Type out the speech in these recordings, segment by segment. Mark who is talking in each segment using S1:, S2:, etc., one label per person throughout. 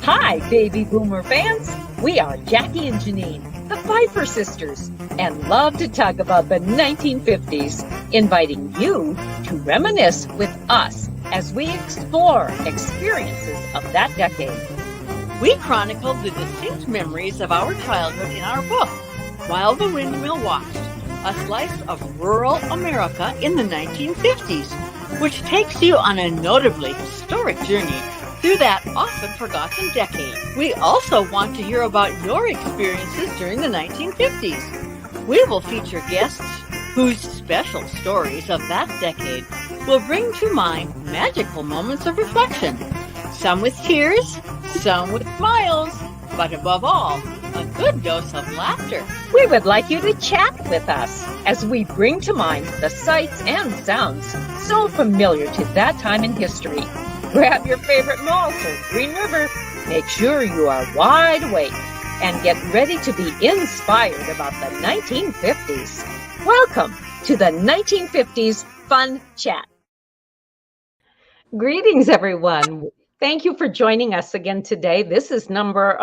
S1: Hi, baby boomer fans. We are Jackie and Janine, the Pfeiffer sisters, and love to talk about the 1950s, inviting you to reminisce with us as we explore experiences of that decade.
S2: We chronicled the distinct memories of our childhood in our book, While the Windmill Watched, a slice of rural America in the 1950s, which takes you on a notably historic journey through that often forgotten decade. We also want to hear about your experiences during the 1950s. We will feature guests whose special stories of that decade will bring to mind magical moments of reflection, some with tears, some with smiles, but above all, a good dose of laughter.
S1: We would like you to chat with us as we bring to mind the sights and sounds so familiar to that time in history. Grab your favorite malt or Green River. Make sure you are wide awake and get ready to be inspired about the 1950s. Welcome to the 1950s Fun Chat. Greetings, everyone. Thank you for joining us again today. This is number,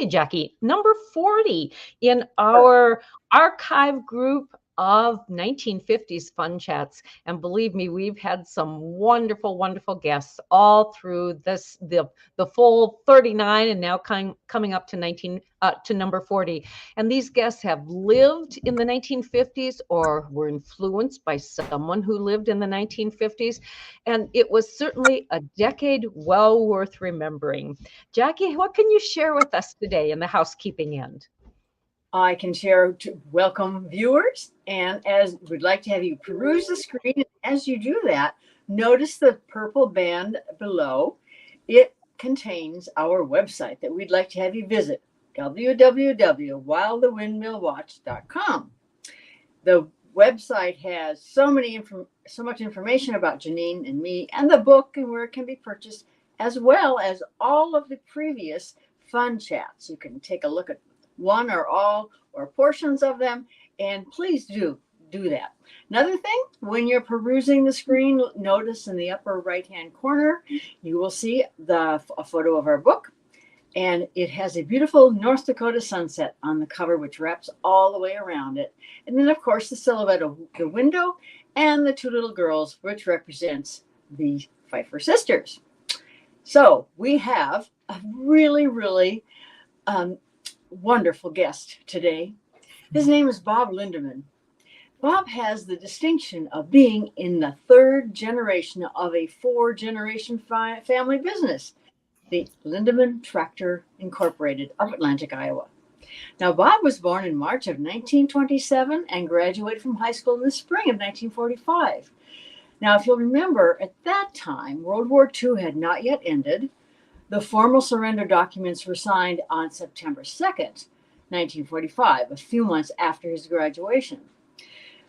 S1: Jackie, number 40 in our archive group of 1950s Fun Chats. And believe me, we've had some wonderful, wonderful guests all through this, the full 39 and now coming up to number 40. And these guests have lived in the 1950s or were influenced by someone who lived in the 1950s. And it was certainly a decade well worth remembering. Jackie, what can you share with us today in the housekeeping end?
S3: I can share to welcome viewers, and as we'd like to have you peruse the screen. As you do that, notice the purple band below. It contains our website that we'd like to have you visit, www.whilethewindmillwatch.com. The website has so much information about Janine and me and the book and where it can be purchased, as well as all of the previous Fun Chats. You can take a look at one or all or portions of them, and please do that. Another thing, when you're perusing the screen, notice in the upper right hand corner you will see a photo of our book, and it has a beautiful North Dakota sunset on the cover, which wraps all the way around it. And then of course the silhouette of the window and the two little girls, which represents the Pfeiffer sisters. So we have a really wonderful guest today. His name is Bob Lindeman. Bob has the distinction of being in the third generation of a 4-generation family business, the Lindeman Tractor Incorporated of Atlantic, Iowa. Now, Bob was born in March of 1927 and graduated from high school in the spring of 1945. Now, if you'll remember, at that time, World War II had not yet ended. The formal surrender documents were signed on September 2nd, 1945, a few months after his graduation.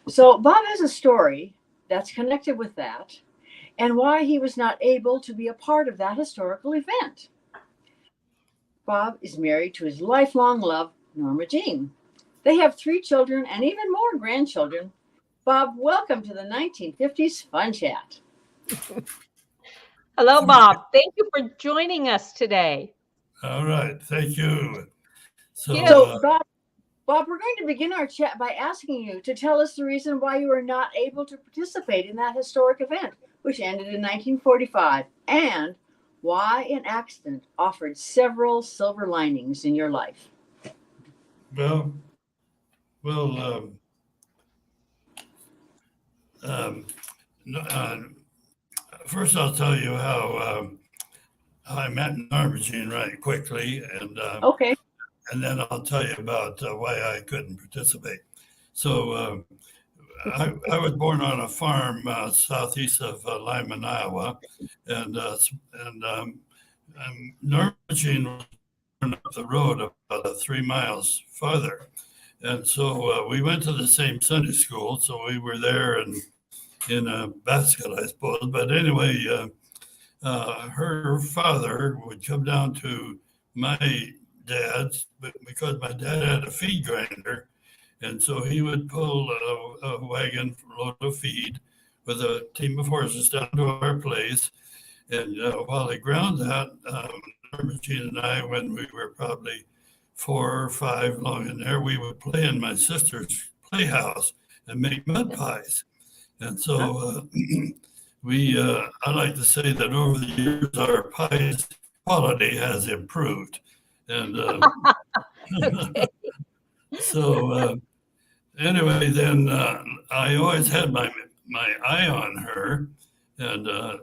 S3: So Bob has a story that's connected with that and why he was not able to be a part of that historical event. Bob is married to his lifelong love, Norma Jean. They have 3 children and even more grandchildren. Bob, welcome to the 1950s Fun Chat.
S1: Hello, Bob. Thank you for joining us today.
S4: All right. Thank you.
S3: So Bob, we're going to begin our chat by asking you to tell us the reason why you were not able to participate in that historic event, which ended in 1945, and why an accident offered several silver linings in your life.
S4: Well, first I'll tell you how I met Norma Jean right quickly, and
S3: okay.
S4: And then I'll tell you about why I couldn't participate. So I was born on a farm southeast of Lyman, Iowa, and Norma Jean was born up the road about 3 miles farther, and so we went to the same Sunday school. So we were there in a basket, I suppose. But anyway, her father would come down to my dad's, but because my dad had a feed grinder, and so he would pull a wagon load of feed with a team of horses down to our place, and while he ground that, Norma Jean and I, when we were probably 4 or 5 long in there, we would play in my sister's playhouse and make mud pies. And so I like to say that over the years, our pies quality has improved. And
S1: Okay.
S4: so anyway, then I always had my eye on her, and I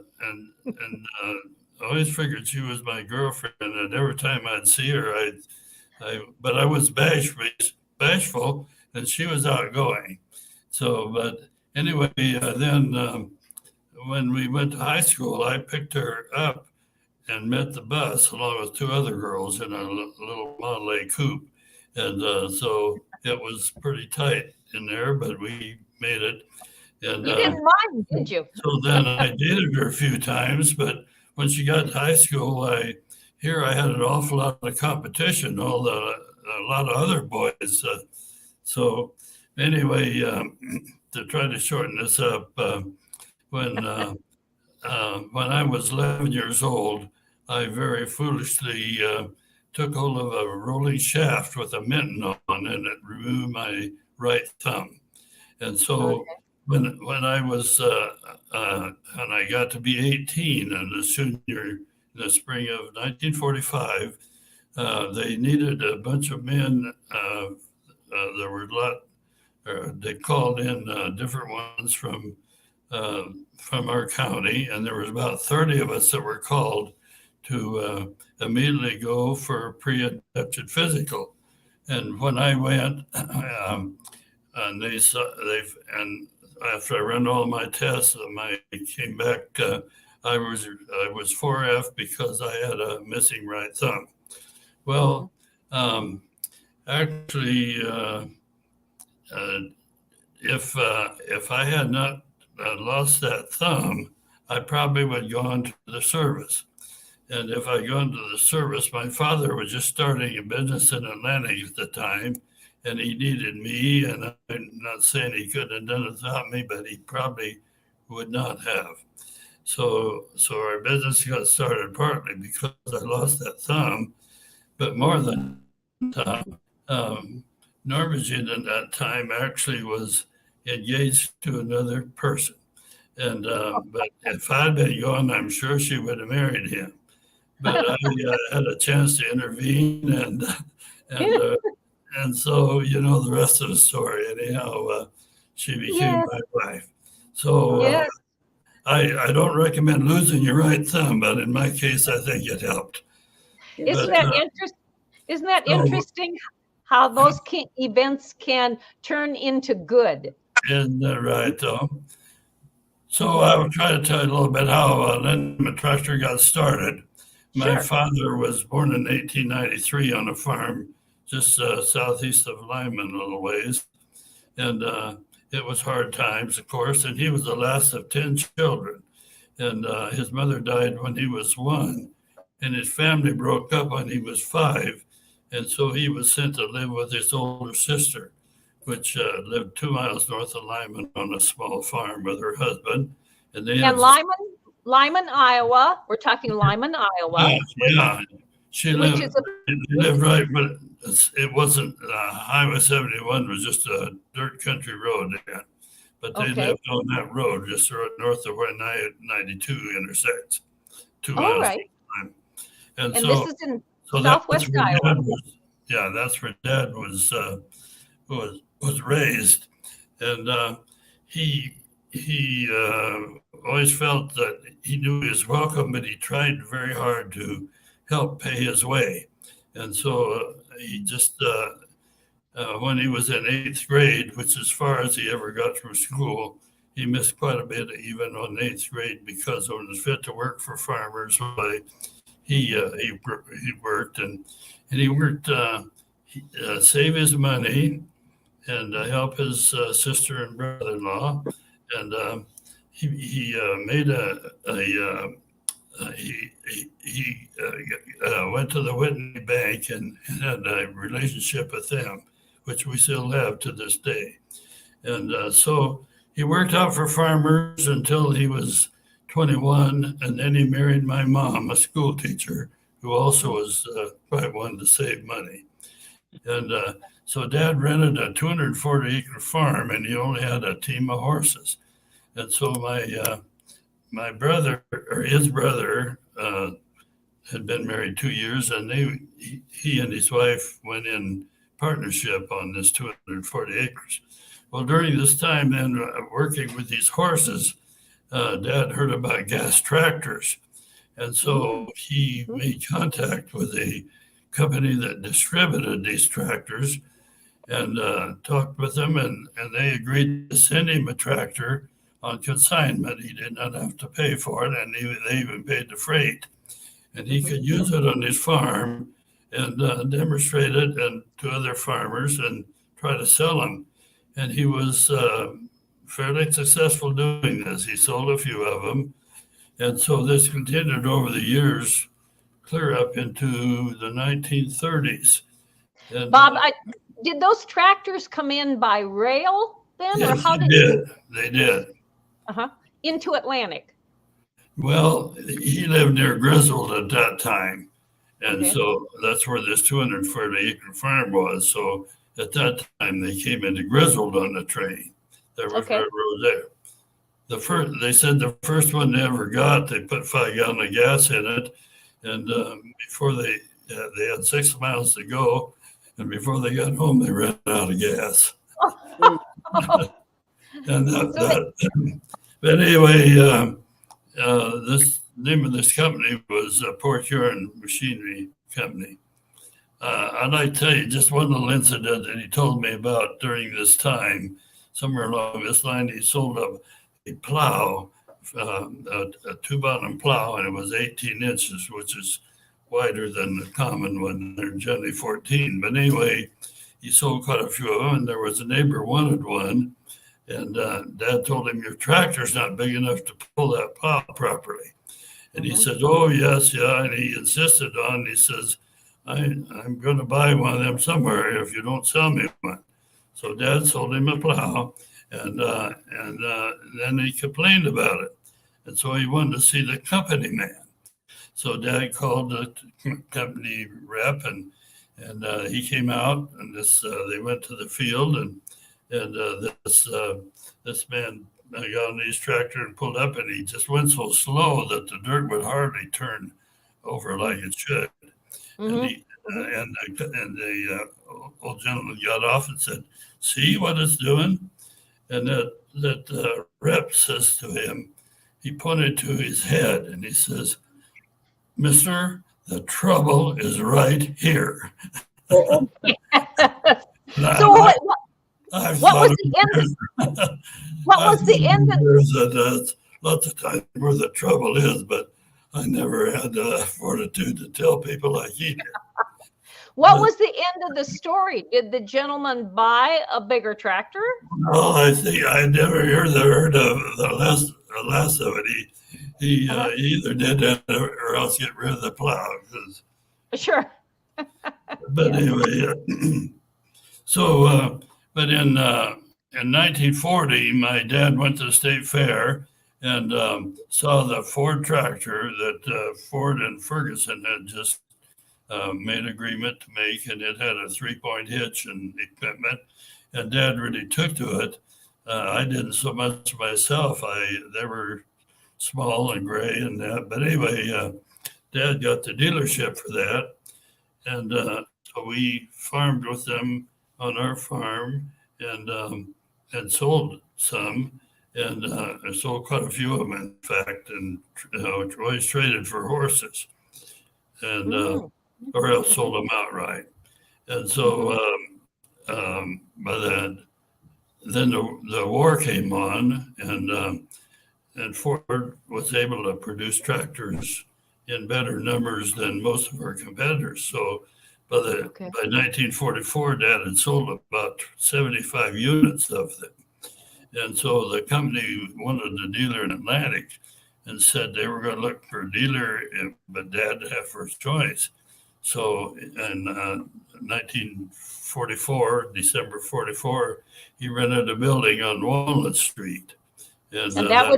S4: always figured she was my girlfriend. And every time I'd see her, but I was bashful, and she was outgoing. So, but anyway, then when we went to high school, I picked her up and met the bus along with 2 other girls in a little Model A coupe. And so it was pretty tight in there, but we made it. And
S1: You didn't mind, did you?
S4: so then I dated her a few times, but when she got to high school, I had an awful lot of competition, a lot of other boys. So anyway, to try to shorten this up, when I was 11 years old, I very foolishly took hold of a rolling shaft with a mitten on it, and it removed my right thumb. And so when I was and I got to be 18 and a senior in the spring of 1945, they needed a bunch of men. There were a lot. They called in different ones from our county, and there was about 30 of us that were called to immediately go for a pre-adapted physical. And when I went, and after I ran all my tests, I came back. I was 4F because I had a missing right thumb. Well, actually, if I had not lost that thumb, I probably would have gone to the service. And if I'd gone to the service, my father was just starting a business in Atlantic at the time, and he needed me. And I'm not saying he couldn't have done it without me, but he probably would not have. So our business got started partly because I lost that thumb, but more than that, Norma Jean at that time actually was engaged to another person. And but if I'd been gone, I'm sure she would have married him. But I had a chance to intervene, and so the rest of the story. Anyhow, she became my wife. So I don't recommend losing your right thumb, but in my case, I think it helped.
S1: Isn't that interesting? How those events can turn into good.
S4: Isn't that right, though? So I will try to tell you a little bit how Lindeman Tractor got started. My father was born in 1893 on a farm just southeast of Lyman, a little ways. And it was hard times, of course, and he was the last of 10 children. And his mother died when he was 1, and his family broke up when he was 5. And so he was sent to live with his older sister, which lived 2 miles north of Lyman on a small farm with her husband. And
S1: Lyman, Iowa. We're talking Lyman, Iowa.
S4: Yeah. She lived right, but it wasn't, Highway 71 was just a dirt country road there. But they lived on that road just north of where 92 intersects, 2 miles. Right. And so this is in Southwest Iowa. That's where Dad was raised, and he always felt that he knew he was welcome, but he tried very hard to help pay his way. And so he just when he was in 8th grade, which is as far as he ever got from school, he missed quite a bit even on 8th grade because when he was fit to work for farmers, he worked and he worked save his money and help his sister and brother-in-law, and he went to the Whitney Bank and had a relationship with them, which we still have to this day. And so he worked out for farmers until he was 21, and then he married my mom, a school teacher, who also was quite one to save money. And so Dad rented a 240-acre farm, and he only had a team of horses. And so my brother, or his brother, had been married 2 years, and he and his wife went in partnership on this 240 acres. Well, during this time, then working with these horses, Dad heard about gas tractors, and so he made contact with a company that distributed these tractors, and talked with them, and they agreed to send him a tractor on consignment. He did not have to pay for it, and they even paid the freight. And he could use it on his farm and demonstrate it and to other farmers and try to sell them. And he was fairly successful doing this. He sold a few of them. And so this continued over the years, clear up into the 1930s. And,
S1: Bob, did those tractors come in by rail then?
S4: Yes,
S1: or how
S4: they did.
S1: Into Atlantic?
S4: Well, he lived near Griswold at that time. And so that's where this 240-acre farm was. So at that time, they came into Griswold on the train. There was a road there. They said the first one they ever got, they put 5 gallons of gas in it. And before they had 6 miles to go. And before they got home, they ran out of gas. And but anyway, this name of this company was Port Huron Machinery Company. I'd like to tell you just one little incident that he told me about during this time. Somewhere along this line, he sold a plow, a two-bottom plow, and it was 18 inches, which is wider than the common one. They're generally 14. But anyway, he sold quite a few of them, and there was a neighbor who wanted one. And Dad told him, your tractor's not big enough to pull that plow properly. And he said, oh, yes, yeah. And he insisted on, he says, I'm going to buy one of them somewhere if you don't sell me one. So Dad sold him a plow, and then he complained about it. And so he wanted to see the company man. So Dad called the company rep, and he came out, and they went to the field, and this man got on his tractor and pulled up, and he just went so slow that the dirt would hardly turn over like it should. And the old gentleman got off and said, "See what it's doing?" And that rep says to him, he pointed to his head, and he says, "Mister, the trouble is right here."
S1: So what was the end? What was the end of
S4: that? Lots of times where the trouble is, but I never had the fortitude to tell people like he did.
S1: What was the end of the story? Did the gentleman buy a bigger tractor?
S4: Well, I think I never heard of the last of it. He either did that or else get rid of the plow.
S1: Sure.
S4: But anyway, so but in 1940, my dad went to the state fair and saw the Ford tractor that Ford and Ferguson had just made agreement to make, and it had a 3-point hitch and equipment, and Dad really took to it. I didn't so much myself. They were small and gray and that, but anyway, Dad got the dealership for that, and so we farmed with them on our farm and sold some, and I sold quite a few of them, in fact, and always traded for horses, and or else sold them outright. And so by then the war came on, and Ford was able to produce tractors in better numbers than most of our competitors. So by 1944, Dad had sold about 75 units of them. And so the company wanted a dealer in Atlantic and said they were going to look for a dealer, but Dad had first choice. So in 1944, December 44, he rented a building on Walnut Street.
S1: And that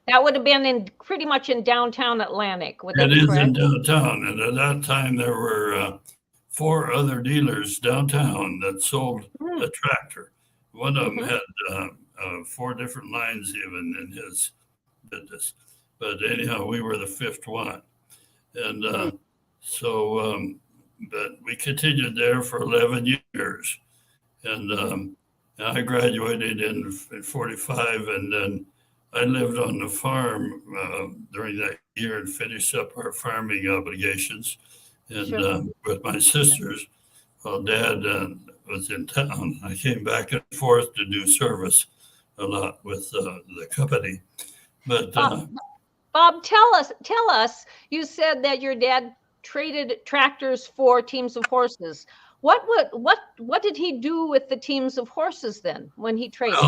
S1: That would have been in pretty much in downtown Atlantic. Would that
S4: It
S1: be
S4: is in
S1: correct?
S4: downtown, and at that time there were 4 other dealers downtown that sold
S1: Mm,
S4: a tractor. One of them
S1: mhm,
S4: had 4 different lines even in his business, but anyhow, we were the 5th one, and
S3: Mhm.
S4: but we continued there for 11 years, and I graduated in 45, and then I lived on the farm during that year and finished up our farming obligations. And
S1: sure.
S4: with my sisters, while Dad was in town, I came back and forth to do service a lot with the company. But
S1: Bob, tell us, you said that your dad traded tractors for teams of horses. What did he do with the teams of horses then when he traded?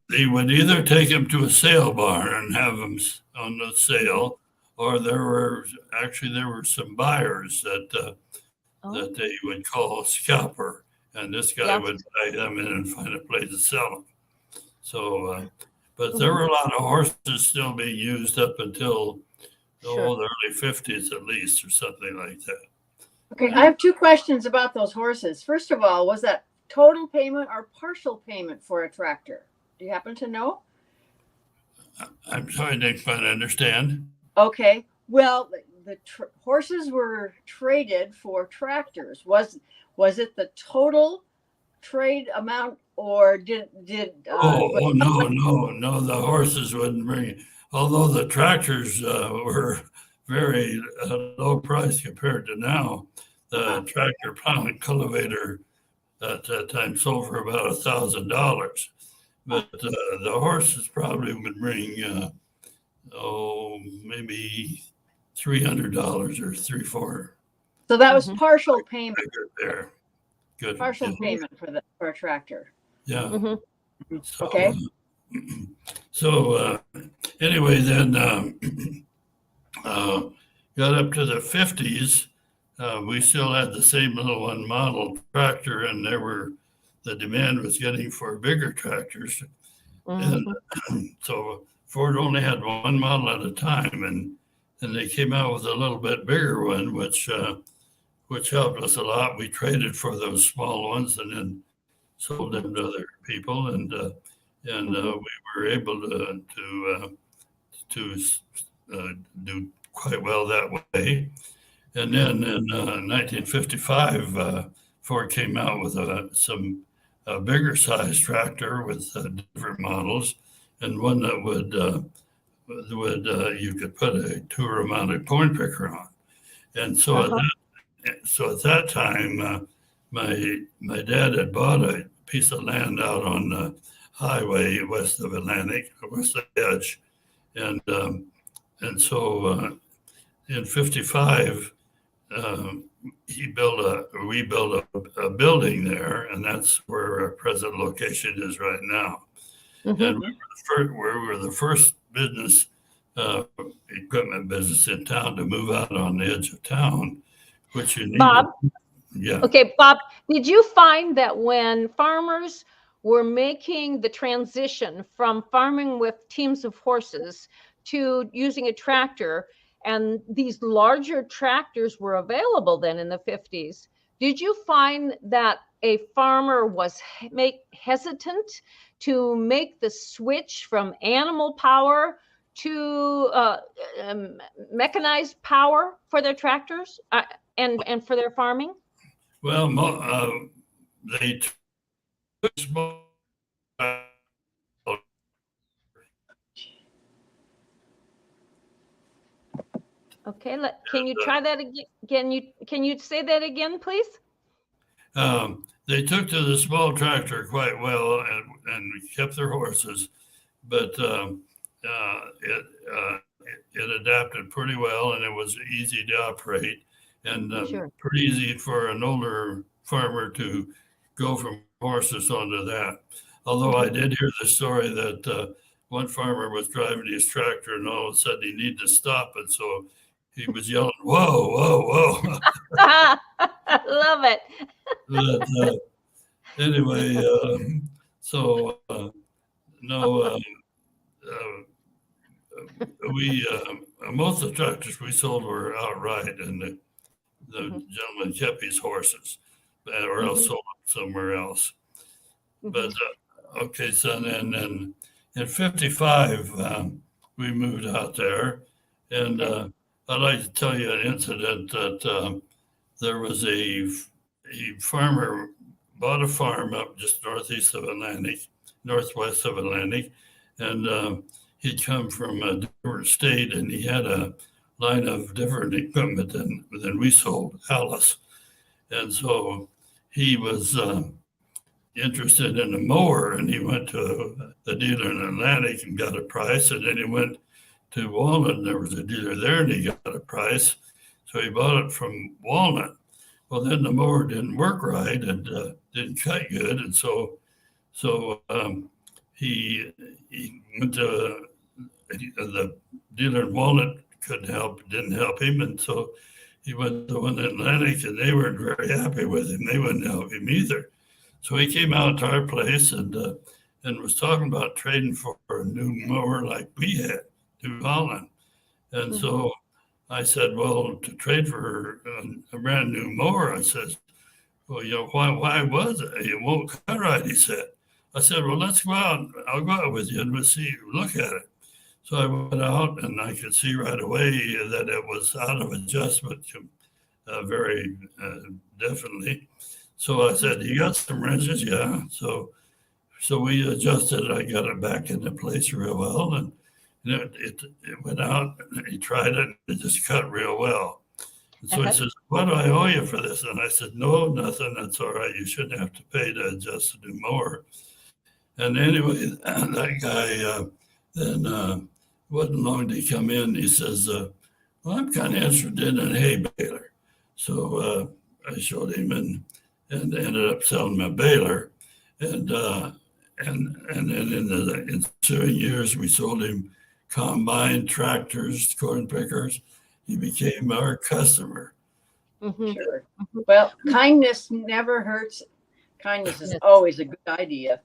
S4: they would either take them to a sale barn and have them on the
S1: Mhm.
S4: sale, or there were some buyers that
S1: Oh,
S4: they would call a scalper, and this guy
S1: yes.
S4: would buy them in and find a place to sell them. So, but there
S1: Mhm.
S4: were a lot of horses still being used up until
S1: Sure.
S4: the early 50s at least, or something like that.
S3: Okay, I have 2 questions about those horses. First of all, was that total payment or partial payment for a tractor? Do you happen to know?
S4: I'm sorry, I didn't quite understand.
S3: Okay, well, the horses were traded for tractors. Was it the total trade amount, or did
S4: Oh, no, the horses wouldn't bring it. Although the tractors were very low price compared to now. The tractor plow and cultivator at that time sold for about $1,000. But the horses probably would bring, maybe $300 or 3, 4
S3: so that was
S1: Mhm.
S3: partial payment?
S4: there. Good.
S3: Partial
S4: Yeah.
S3: payment for a tractor.
S4: Yeah.
S1: Mhm.
S4: So,
S3: Okay.
S4: so anyway, then got up to the 50s. We still had the same little one model tractor, and the demand was getting for bigger tractors. And
S1: Mhm.
S4: so Ford only had one model at a time, and they came out with a little bit bigger one, which helped us a lot. We traded for those small ones and then sold them to other people, and
S1: Mhm.
S4: we were able to do quite well that way. And then in 1955, Ford came out with some bigger size tractor with different models, and one that would you could put a tour mounted corn picker on. And
S1: Uh-huh.
S4: so at that time, my dad had bought a piece of land out on the highway west of Atlantic, west of the edge, and in '55 he rebuilt a building there, and that's where our present location is right now. And
S1: Mhm.
S4: we were the first business, uh, equipment business in town to move out on the edge of town, which you needed.
S1: Bob,
S4: Yeah.
S1: okay, Bob, did you find that when farmers were making the transition from farming with teams of horses to using a tractor, and these larger tractors were available then in the 50s, did you find that a farmer was hesitant to make the switch from animal power to mechanized power for their tractors and for their farming?
S4: Well, they took small.
S1: Okay, can you try that again? Can you say that again, please?
S4: They took to the small tractor quite well and kept their horses, but it adapted pretty well, and it was easy to operate, and
S1: Sure.
S4: pretty easy for an older farmer to go from horses onto that. Although I did hear the story that one farmer was driving his tractor, and all of a sudden he needed to stop it, so he was yelling, "Whoa, whoa, whoa!"
S1: Love it.
S4: But anyway, so no, we most of the tractors we sold were outright, and the gentleman kept his horses, or else sold them somewhere else. But okay, so then in '55 we moved out there, and I'd like to tell you an incident that there was a farmer bought a farm up just northwest of Atlantic, and he'd come from a different state, and he had a line of different equipment than we sold, Alice. And so he was interested in a mower, and he went to the dealer in Atlantic and got a price, and then he went to Walnut, and there was a dealer there, and he got a price. So he bought it from Walnut. Well, then the mower didn't work right and didn't cut good, and so he went to the dealer in Walnut, didn't help him, and so he went to one in Atlantic, and they weren't very happy with him. They wouldn't help him either. So he came out to our place and was talking about trading for a new mower like we had, New Holland. And so I said, well, to trade for a brand new mower, I said, well, why was it? It won't cut right, he said. I said, well, let's go out. I'll go out with you and we'll look at it. So I went out, and I could see right away that it was out of adjustment very definitely. So I said, you got some wrenches? Yeah. So we adjusted it. I got it back into place real well, and it went out, and he tried it. It just cut real well. And so he says, what do I owe you for this? And I said, no, nothing. That's all right. You shouldn't have to pay to adjust a new mower. And anyway, that guy then wasn't long to come in. He says, well, I'm kind of interested in a hay baler. So I showed him and ended up selling him a baler. And then in the ensuing years, we sold him combine tractors, corn pickers. He became our customer.
S3: Sure. Well, kindness never hurts. Kindness is always a good idea.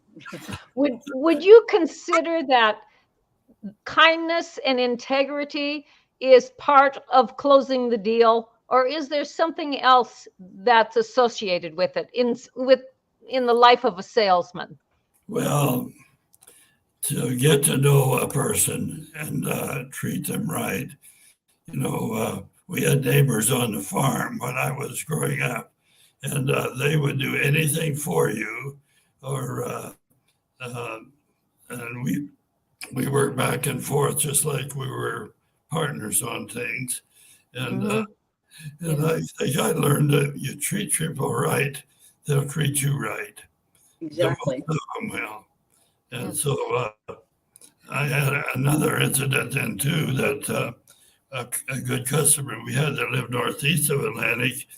S1: Would you consider that kindness and integrity is part of closing the deal, or is there something else that's associated with it in the life of a salesman?
S4: Well, to get to know a person and treat them right, we had neighbors on the farm when I was growing up, and they would do anything for you, and we worked back and forth just like we were partners on things. And I think I learned that you treat people right, they'll treat you right.
S3: Exactly.
S4: Well. And so I had another incident then too, that a good customer we had that lived northeast of Atlantic,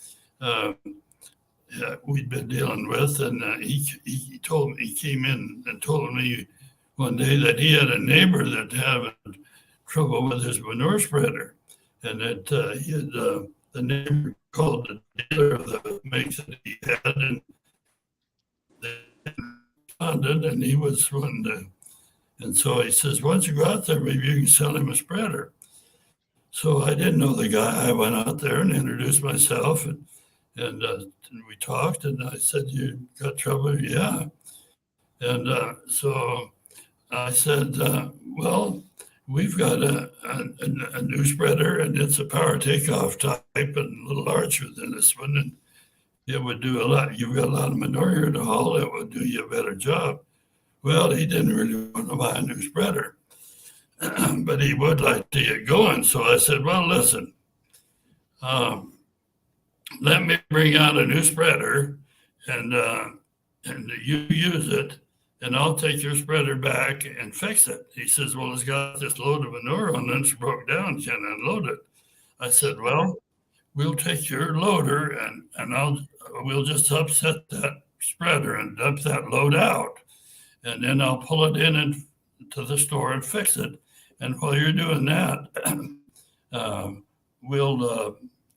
S4: we'd been dealing with, and he came in and told me one day that he had a neighbor that had trouble with his manure spreader, and that he had the neighbor called the dealer of the makes that he had, and they responded, and he was wanting to, and so he says, once you go out there, maybe you can sell him a spreader. So I didn't know the guy. I went out there and introduced myself, and we talked, and I said, you got trouble? Yeah. And so I said, well, we've got a new spreader, and it's a power takeoff type and a little larger than this one, and it would do a lot. You've got a lot of manure here to haul. It would do you a better job. Well, he didn't really want to buy a new spreader, but he would like to get going. So I said, well, listen, let me bring out a new spreader, and you use it, and I'll take your spreader back and fix it. He says, well, it's got this load of manure on it, and it's broke down, can't unload it. I said, well, we'll take your loader, and we'll just upset that spreader and dump that load out, and then I'll pull it in to the store and fix it. And while you're doing that,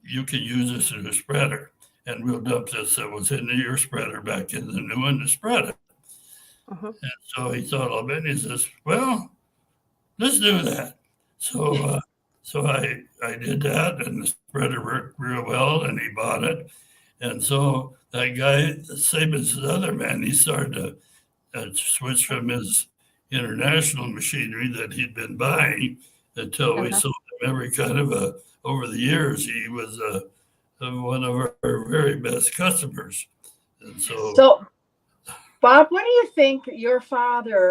S4: you can use this as a spreader, and we'll dump this that was in your spreader back in the new one to spread it. And so he thought of it, and he says, well, let's do that. So I did that, and the spreader worked real well, and he bought it. And so that guy, same as the other man, he started to switch from his international machinery that he'd been buying until we sold him every kind of over the years. He was one of our very best customers. And
S3: so Bob, what do you think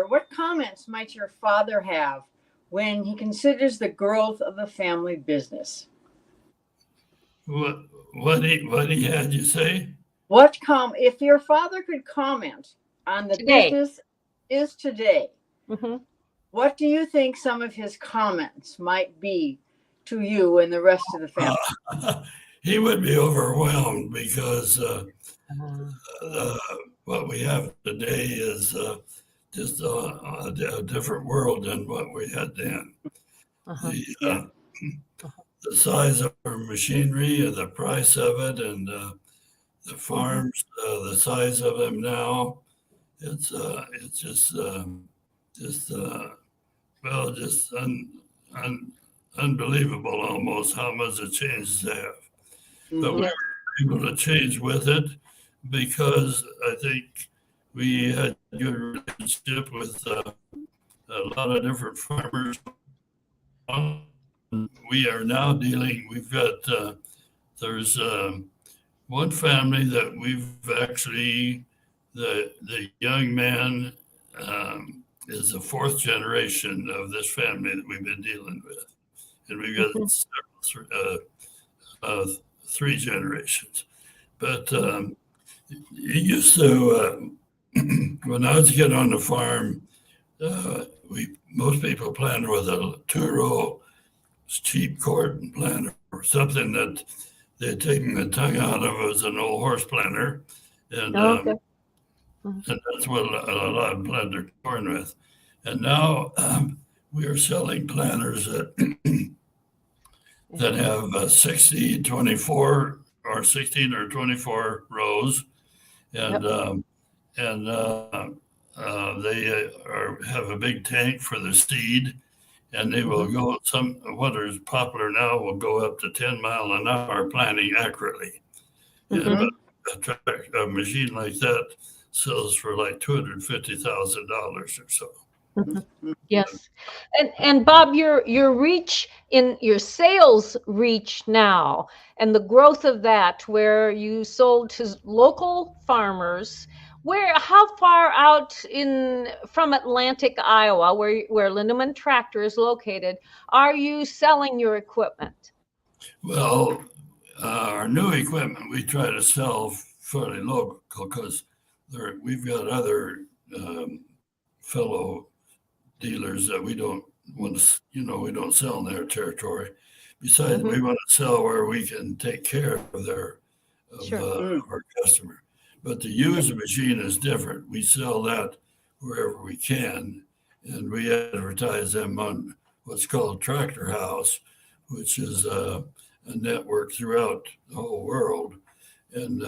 S3: what comments might your father have when he considers the growth of the family business?
S4: What he had you say?
S3: If your father could comment on the business is today, what do you think some of his comments might be to you and the rest of the family?
S4: He would be overwhelmed because what we have today is just a different world than what we had then. The size of our machinery and the price of it, and the farms, the size of them now, it's just unbelievable almost how much the changes have. But we were able to change with it because I think we had a good relationship with a lot of different farmers. We are now we've got, there's one family that we've actually, the young man is the fourth generation of this family that we've been dealing with. And we've got three generations. But he used to, when I was a kid on the farm, most people planted with a 2-row cheap cordon planter or something that they'd taken the tongue out of. It was an old horse planter. And, and that's what a lot of planted their corn with. And now we are selling planters that have 16 or 24 rows, and they have a big tank for the seed, and they will go. What is popular now will go up to 10 miles an hour planting accurately. And a machine like that sells for like $250,000 or so.
S1: Yes. And Bob, your reach in your sales reach now and the growth of that, where you sold to local farmers, how far out from Atlantic, Iowa, where Lindeman Tractor is located, are you selling your equipment?
S4: Well, our new equipment we try to sell fairly local because we've got other fellow dealers that we don't want to, we don't sell in their territory. Besides, we want to sell where we can take care of our customer. But the used machine is different. We sell that wherever we can, and we advertise them on what's called Tractor House, which is a network throughout the whole world. And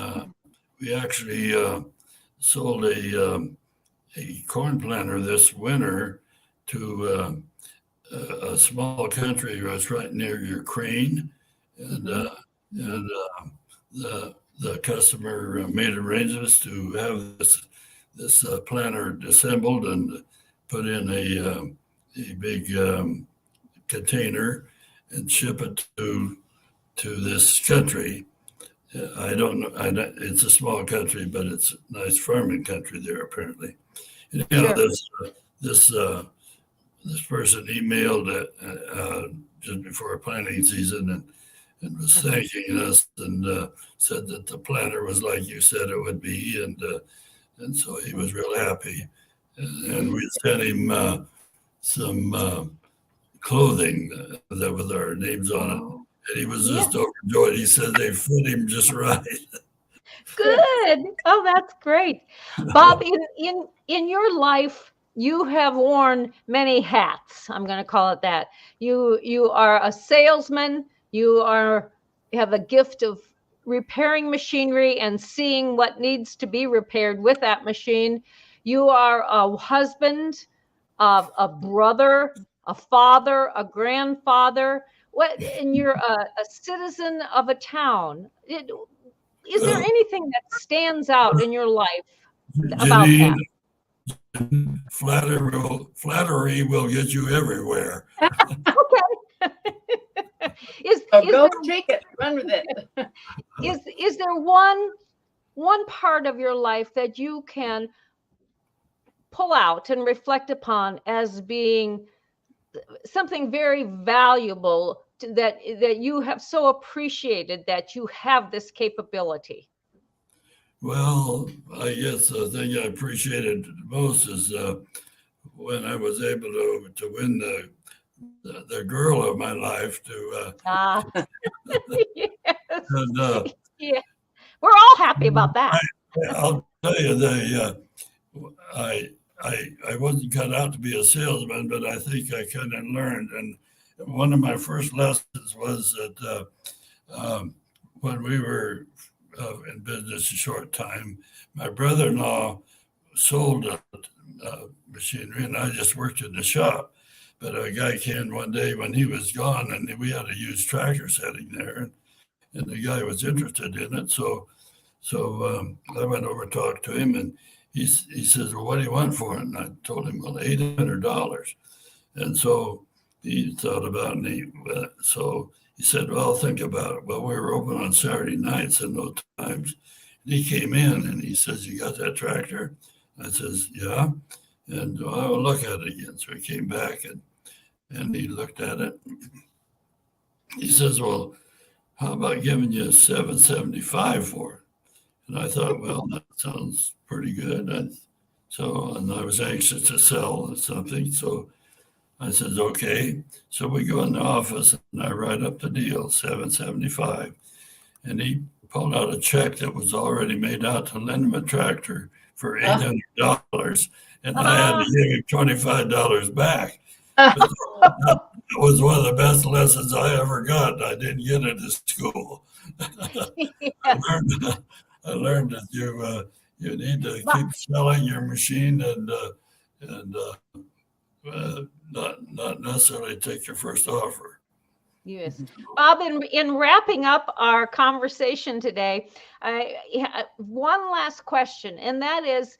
S4: we actually sold a corn planter this winter to a small country that's right near Ukraine, and the customer made arrangements to have this planter assembled and put in a big container and ship it to this country. I don't know. It's a small country, but it's a nice farming country there apparently. And this person emailed just before planting season and was thanking us and said that the planter was like you said it would be, and so he was real happy. And we sent him some clothing that with our names on it, and he was just overjoyed. He said they fit him just right.
S1: Good. Oh, that's great, Bob. In your life, you have worn many hats. I'm going to call it that. You are a salesman. You have a gift of repairing machinery and seeing what needs to be repaired with that machine. You are a husband, a brother, a father, a grandfather, and you're a citizen of a town. Is there anything that stands out in your life about
S4: Janine,
S1: that?
S4: flattery will get you everywhere.
S1: Okay.
S3: Go take it, run with it.
S1: Is there one part of your life that you can pull out and reflect upon as being something very valuable that you have so appreciated that you have this capability?
S4: Well, I guess the thing I appreciated most is when I was able to win the girl of my life
S1: Yes.
S4: and
S1: Yeah. We're all happy about that.
S4: I'll tell you, I wasn't cut out to be a salesman, but I think I kind of learned. And one of my first lessons was that when we were in business a short time, my brother-in-law sold machinery, and I just worked in the shop. But a guy came one day when he was gone, and we had a used tractor sitting there, and the guy was interested in it. So I went over and talked to him, and he says, "Well, what do you want for it?" And I told him, "Well, $800." And so he thought about it, and so he said, "Well, I'll think about it." Well, we were open on Saturday nights in those times. And he came in and he says, "You got that tractor?" I says, "Yeah." And I will look at it again. So he came back and he looked at it. He says, "Well, how about giving you $775 for it?" And I thought, well, that sounds pretty good. And I was anxious to sell something. So I said, okay. So we go in the office and I write up the deal, $775. And he pulled out a check that was already made out to Lindeman Tractor for $800. And I had to give him $25 back. That was one of the best lessons I ever got. I didn't get it at school. I learned that you need to keep selling your machine and not necessarily take your first offer.
S1: Yes. Bob, in wrapping up our conversation today, one last question, and that is,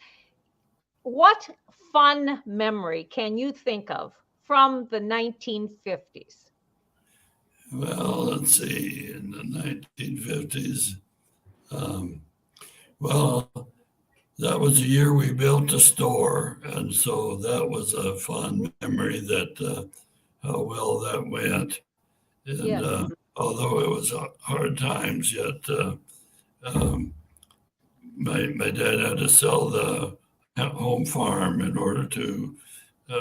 S1: what fun memory can you think of from the 1950s?
S4: Well, let's see, in the 1950s, well, that was the year we built a store, and so that was a fun memory that how well that went. And although it was hard times, yet my dad had to sell the home farm in order to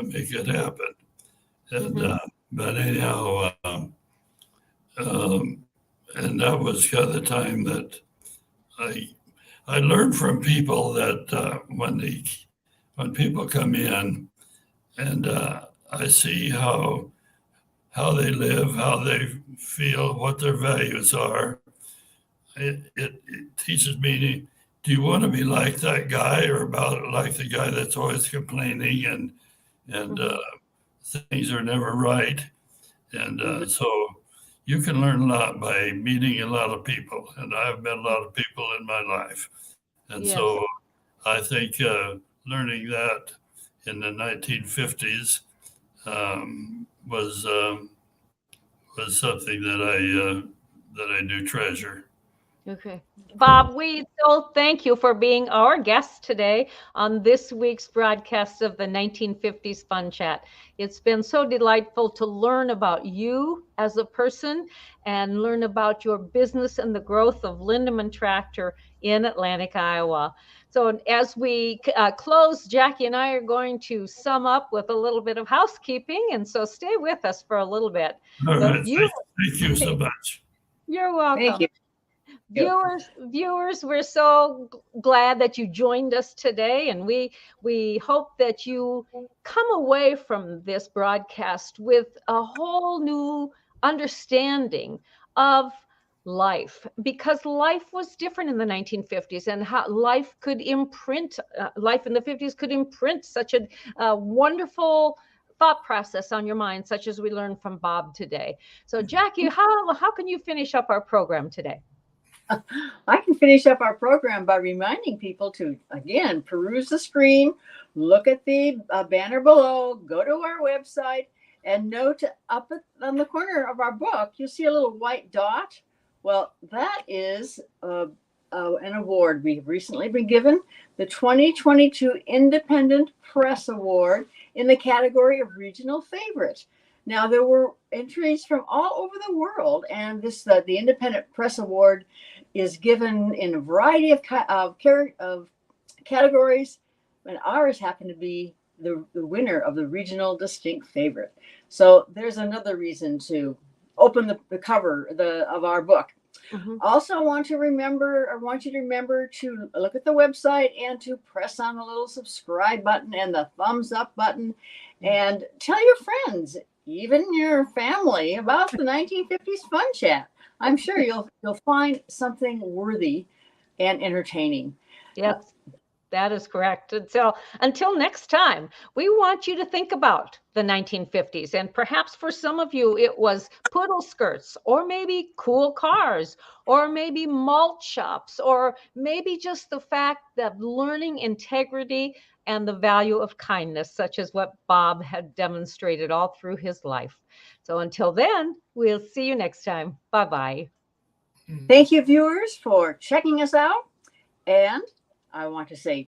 S4: make it happen. And but anyhow, and that was kind of the time that I learned from people that when people come in and I see how they live, how they feel, what their values are, it teaches me, do you want to be like that guy or like the guy that's always complaining and things are never right? And so you can learn a lot by meeting a lot of people, and I've met a lot of people in my life. And so I think learning that in the 1950s was something that I do treasure.
S1: Okay. Bob, we so thank you for being our guest today on this week's broadcast of the 1950s Fun Chat. It's been so delightful to learn about you as a person and learn about your business and the growth of Lindeman Tractor in Atlantic, Iowa. So as we close, Jackie and I are going to sum up with a little bit of housekeeping, and so stay with us for a little bit.
S4: All right. Thank you so much.
S1: You're welcome.
S3: Thank you.
S1: Viewers, we're so glad that you joined us today, and we hope that you come away from this broadcast with a whole new understanding of life, because life was different in the 1950s, and how life could imprint life in the 50s could imprint such a wonderful thought process on your mind, such as we learned from Bob today. So Jackie, how can you finish up our program today?
S3: I can finish up our program by reminding people to, again, peruse the screen, look at the banner below, go to our website, and note up on the corner of our book, you'll see a little white dot. Well, that is an award we've recently been given, the 2022 Independent Press Award in the category of Regional Favorite. Now, there were entries from all over the world, and this the Independent Press Award is given in a variety of categories, and ours happened to be the winner of the Regional Distinct Favorite. So there's another reason to open the cover of our book. Mm-hmm. Also, I want you to remember to look at the website and to press on the little subscribe button and the thumbs up button, and tell your friends, even your family, about the 1950s Fun Chat. I'm sure you'll find something worthy and entertaining.
S1: Yes, that is correct. Until next time, we want you to think about the 1950s. And perhaps for some of you, it was poodle skirts, or maybe cool cars, or maybe malt shops, or maybe just the fact that learning integrity and the value of kindness, such as what Bob had demonstrated all through his life. So until then, we'll see you next time. Bye-bye.
S3: Thank you, viewers, for checking us out. And I want to say